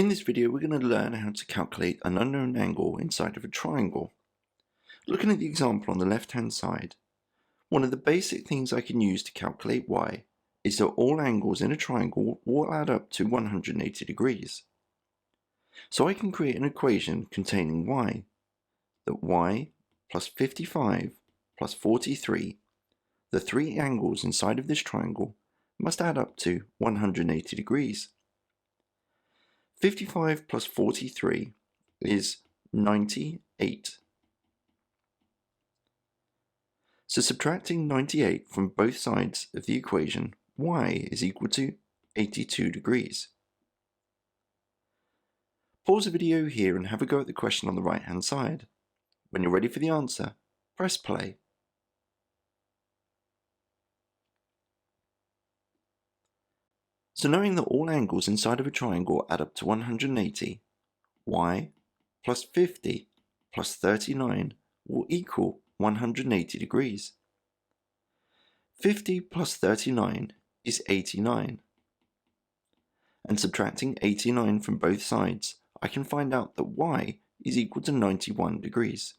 In this video, we're going to learn how to calculate an unknown angle inside of a triangle. Looking at the example on the left-hand side, one of the basic things I can use to calculate y is that all angles in a triangle will add up to 180 degrees. So I can create an equation containing y, that y plus 55 plus 43, the three angles inside of this triangle, must add up to 180 degrees. 55 plus 43 is 98. So subtracting 98 from both sides of the equation, y is equal to 82 degrees. Pause the video here and have a go at the question on the right hand side. When you're ready for the answer, press play. So knowing that all angles inside of a triangle add up to 180, y plus 50 plus 39 will equal 180 degrees. 50 plus 39 is 89. And subtracting 89 from both sides, I can find out that y is equal to 91 degrees.